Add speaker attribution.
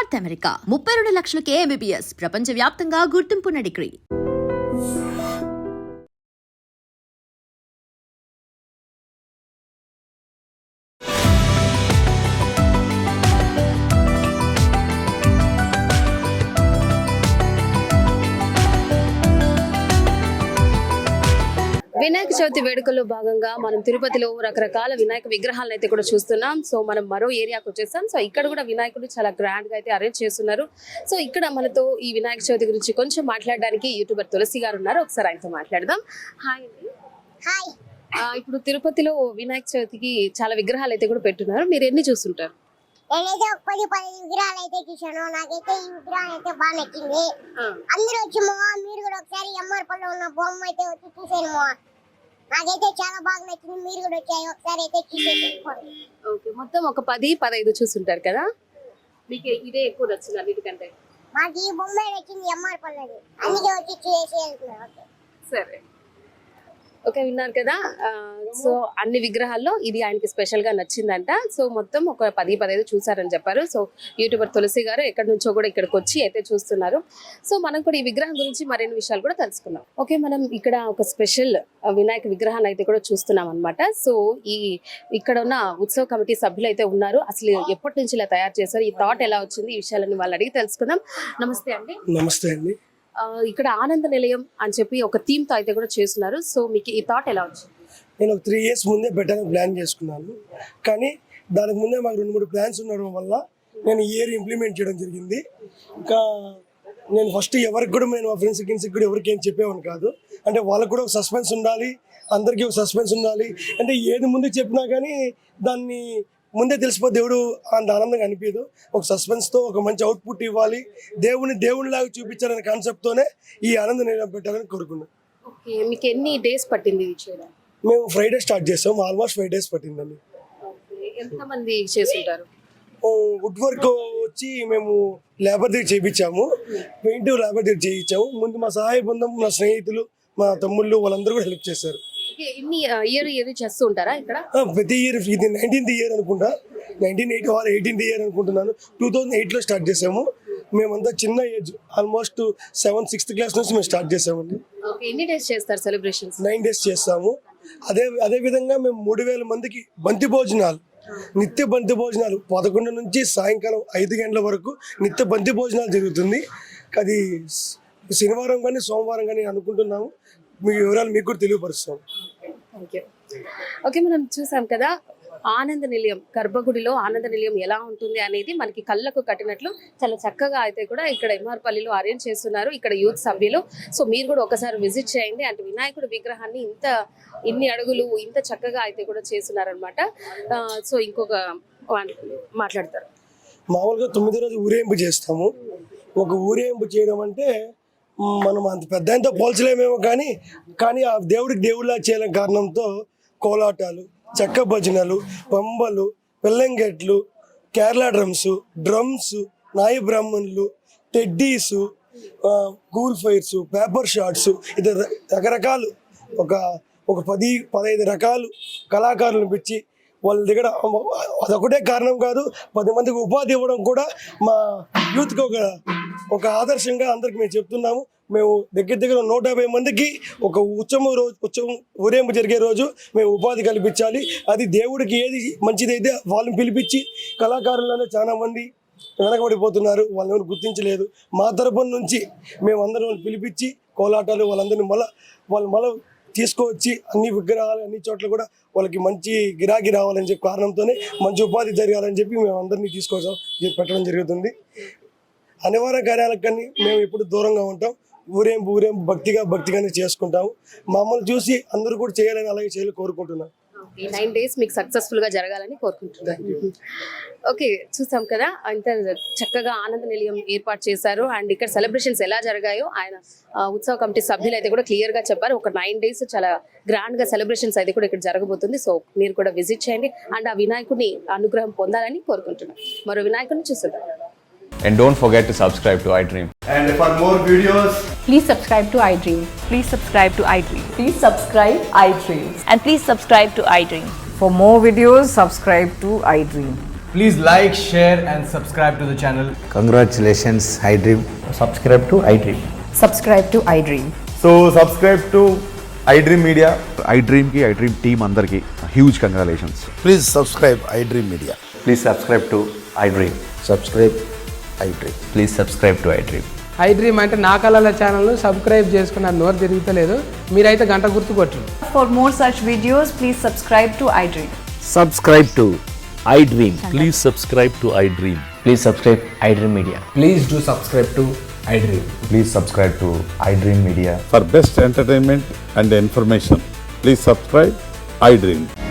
Speaker 1: North America 32 లక్షలకే MBBS ప్రపంచవ్యాప్తంగా గుర్తింపున్న degree.
Speaker 2: Vinayaka Chavithi వేడుకల్లో భాగంగా మనం తిరుపతిలో రకరకాల వినాయక విగ్రహాలను అయితే కూడా చూస్తున్నాం. సో మనం మరో ఏరియాకి వచ్చేసాం. సో ఇక్కడ కూడా వినాయకుడు చాలా గ్రాండ్ గా అయితే అరేంజ్ చేస్తున్నారు. సో ఇక్కడ మనతో ఈ వినాయక చవితి గురించి కొంచెం మాట్లాడడానికి యూట్యూబర్ తులసి గారు ఉన్నారు. ఒకసారి ఆయనతో మాట్లాడదాం. హాయ్ అండి.
Speaker 3: హాయ్.
Speaker 2: ఇప్పుడు తిరుపతిలో వినాయక చవితికి చాలా విగ్రహాలు అయితే కూడా పెట్టున్నారు. మీరు ఎన్ని చూస్తుంటారు?
Speaker 3: నేనైతే ఒక 10 విగ్రహాలు అయితే చూసాను. నాకైతే ఈ విగ్రహం అయితే బాగా నచ్చింది. అందరూ వచ్చి మీరు కూడా ఒకసారి ఎమ్మర్పల్లిలో ఉన్న బొమ్మ అయితే వచ్చి చూసాను. నాకైతే చాలా బాగా నచ్చింది. మీరు కూడా వచ్చాయి ఒకసారి అయితే చూసేయండి.
Speaker 2: ఓకే, మొత్తం ఒక 10-15 చూస్తుంటారు కదా. మీకు ఇదే ఎక్కువ నచ్చింది అన్నిటికంటే?
Speaker 3: మాకు ఈ బొమ్మ నచ్చింది ఎమ్మర్పల్లిది, అందుకే వచ్చి చూసేసి వెళ్తున్నారు.
Speaker 2: సరే, ఓకే, విన్నారు కదా. సో అన్ని విగ్రహాల్లో ఇది ఆయనకి స్పెషల్ గా నచ్చిందంట. సో మొత్తం ఒక 10-15 చూసారని చెప్పారు. సో యూట్యూబర్ తులసి గారు ఎక్కడి నుంచో కూడా ఇక్కడికి వచ్చి అయితే చూస్తున్నారు. సో మనం కూడా ఈ విగ్రహం గురించి మరిన్ని విషయాలు కూడా తెలుసుకున్నాం. ఓకే, మనం ఇక్కడ ఒక స్పెషల్ వినాయక విగ్రహాన్ని అయితే కూడా చూస్తున్నాం అనమాట. సో ఇక్కడ ఉన్న ఉత్సవ కమిటీ సభ్యులు అయితే ఉన్నారు. అసలు ఎప్పటి నుంచి ఇలా తయారు చేశారు, ఈ థాట్ ఎలా వచ్చింది, ఈ విషయాలని వాళ్ళు అడిగి తెలుసుకుందాం. నమస్తే అండి.
Speaker 4: నమస్తే అండి.
Speaker 2: ఇక్కడ ఆనంద నిలయం అని చెప్పి ఒక థీమ్ తో అయితే కూడా చేస్తున్నారు. సో మీకు ఈ థాట్ ఎలా వచ్చింది?
Speaker 4: నేను ఒక 3 years ముందే పెట్టాలని ప్లాన్ చేసుకున్నాను. కానీ దానికి ముందే మాకు 2-3 ప్లాన్స్ ఉండడం వల్ల నేను ఈ ఇయర్ ఇంప్లిమెంట్ చేయడం జరిగింది. ఇంకా నేను ఫస్ట్ ఎవరికి కూడా నేను మా ఫ్రెండ్స్కి కూడా ఎవరికి ఏం చెప్పేవాను కాదు. అంటే వాళ్ళకు కూడా ఒక సస్పెన్స్ ఉండాలి, అందరికీ ఒక సస్పెన్స్ ఉండాలి. అంటే ఏది ముందు చెప్పినా కానీ దాన్ని ముందే తెలిసిపోతే దేవుడు అంత ఆనందంగా అనిపించదు. ఒక సస్పెన్స్తో ఒక మంచి అవుట్పుట్ ఇవ్వాలి, దేవునిలాగా చూపించాలనే కాన్సెప్ట్తోనే ఈ ఆనంద నిలయం పెట్టాలని కోరుకున్నాను.
Speaker 2: ఓకే, మీకు ఎన్ని డేస్ పట్టింది ఇది చేయడం?
Speaker 4: మేము ఫ్రైడే స్టార్ట్ చేసాం. ఆల్మోస్ట్ 5 days పట్టిందండి.
Speaker 2: ఎంతమంది చేస్తుంటారు?
Speaker 4: వుడ్ వర్క్ వచ్చి మేము లేబర్ దగ్గర చేయించాము, పెయింట్ లేబర్ దగ్గర చేయించాము. ముందు మా సహాయ బృందం, నా స్నేహితులు, మా తమ్ముళ్ళు వాళ్ళందరూ కూడా హెల్ప్ చేశారు.
Speaker 2: ఇన్ని ఇయర్ చేస్తూ ఉంటారా ఇక్కడ?
Speaker 4: ప్రతి ఇయర్. ఇది 19th year అనుకుంటా, 1980 or 18th year అనుకుంటున్నాను. 2008లో స్టార్ట్ చేసాము. మేమంతా చిన్న ఏజ్, ఆల్మోస్ట్ 6th class నుంచి మేము స్టార్ట్ చేసామండి.
Speaker 2: ఎన్ని డేస్ చేస్తారు సెలబ్రేషన్స్?
Speaker 4: 9 days చేస్తాము. అదే విధంగా మేము 3000 మందికి బంతి భోజనాలు, నిత్య బంతి భోజనాలు 11 నుంచి సాయంకాలం 5 గంటల వరకు నిత్య బంతి భోజనాలు జరుగుతుంది. అది శనివారం కానీ సోమవారం కానీ అనుకుంటున్నాము. మీ వివరాలు మీకు కూడా తెలియపరుస్తాం.
Speaker 2: ఓకే, మనం చూసాం కదా ఆనంద నిలయం, గర్భగుడిలో ఆనంద నిలయం ఎలా ఉంటుంది అనేది మనకి కళ్ళకు కట్టినట్లు చాలా చక్కగా అయితే కూడా ఇక్కడ ఎమ్మార్పల్లిలో అరేంజ్ చేస్తున్నారు ఇక్కడ యూత్ సభ్యులు. సో మీరు కూడా ఒకసారి విజిట్ చేయండి. అంటే వినాయకుడి విగ్రహాన్ని ఇన్ని అడుగులు ఇంత చక్కగా అయితే కూడా చేస్తున్నారనమాట. సో ఇంకొక మాట్లాడతారు.
Speaker 4: మామూలుగా 9వ రోజు ఊరేగింపు చేస్తాము. ఒక ఊరేగింపు చేయడం అంటే మనం అంత పెద్ద ఎంతో పోల్చలేమేమో, కానీ ఆ దేవుడిలా చేయాలని కారణంతో కోలాటాలు, చెక్క భజనలు, పంబలు, వెల్లంగెట్లు, కేరళ డ్రమ్స్, నాయి బ్రాహ్మణులు, టెడ్డీసు, కూల్ ఫైర్స్, పేపర్ షాట్స్, ఇది రకరకాలు ఒక 10-15 రకాలు కళాకారులను పెంచి వాళ్ళ దగ్గర అదొకటే కారణం కాదు, 10 మందికి ఉపాధి ఇవ్వడం కూడా మా యూత్కి ఒక ఆదర్శంగా అందరికి మేము చెప్తున్నాము. మేము దగ్గర 150 మందికి ఒక ఉత్సవం ఊరేగింపు జరిగే రోజు మేము ఉపాధి కల్పించాలి. అది దేవుడికి ఏది మంచిదైతే వాళ్ళని పిలిపించి, కళాకారులను చాలా మంది వెనకబడిపోతున్నారు, వాళ్ళని గుర్తించలేదు. మా తరపున నుంచి మేము అందరం పిలిపించి కోలాటాలు వాళ్ళందరినీ మళ్ళీ తీసుకువచ్చి అన్ని విగ్రహాలు అన్ని చోట్ల కూడా వాళ్ళకి మంచి గిరాకీ రావాలని చెప్పి కారణంతోనే మంచి ఉపాధి జరగాలని చెప్పి మేము అందరినీ తీసుకొచ్చాం, పెట్టడం జరుగుతుంది. అనివార్య కార్యాలకు కానీ మేము ఎప్పుడు దూరంగా ఉంటాం. ఊరేంపు భక్తిగానే చేసుకుంటాము. మమ్మల్ని చూసి అందరూ కూడా చేయాలని, అలాగే చేయాలని కోరుకుంటున్నాం.
Speaker 2: 9 days మీకు సక్సెస్ఫుల్ గా జరగాలని కోరుకుంటున్నాను. ఓకే, చూసాం కదా అంత చక్కగా ఆనంద నిలయం ఏర్పాటు చేశారు. అండ్ ఇక్కడ సెలబ్రేషన్స్ ఎలా జరిగాయో ఆయన ఉత్సవ కమిటీ సభ్యులు అయితే కూడా క్లియర్ గా చెప్పారు. ఒక 9 days చాలా గ్రాండ్ గా సెలబ్రేషన్స్ అయితే కూడా ఇక్కడ జరగబోతుంది. సో మీరు కూడా విజిట్ చేయండి అండ్ ఆ వినాయకుడిని అనుగ్రహం పొందాలని కోరుకుంటున్నాను. మరో వినాయకుడిని చూసేద్దాం.
Speaker 5: And don't forget to subscribe to iDream.
Speaker 6: And for more videos,
Speaker 7: please subscribe to iDream.
Speaker 8: Please subscribe to iDream.
Speaker 7: Please subscribe iDream.
Speaker 8: And please subscribe to iDream.
Speaker 7: For more videos, subscribe to iDream.
Speaker 6: Please like, share, and subscribe to the channel.
Speaker 9: Congratulations, iDream.
Speaker 6: Subscribe to iDream.
Speaker 7: Subscribe to iDream.
Speaker 5: So subscribe to iDream Media. iDream ki iDream team andarki huge congratulations.
Speaker 9: Please subscribe iDream Media.
Speaker 5: Please subscribe to iDream.
Speaker 9: Subscribe iDream.
Speaker 5: Please subscribe to iDream.
Speaker 10: iDream అంటే నా కళల ఛానల్ను subscribe చేసుకున్న నోరు తిరుగుతలేదు మీరైతే గంట గుర్తు కొట్టండి.
Speaker 7: For more such videos, please subscribe to iDream.
Speaker 9: Subscribe to iDream.
Speaker 11: Please subscribe to iDream.
Speaker 6: Please subscribe iDream Media. Please do subscribe to iDream.
Speaker 5: Please subscribe to iDream Media.
Speaker 11: For best entertainment and information, please subscribe iDream.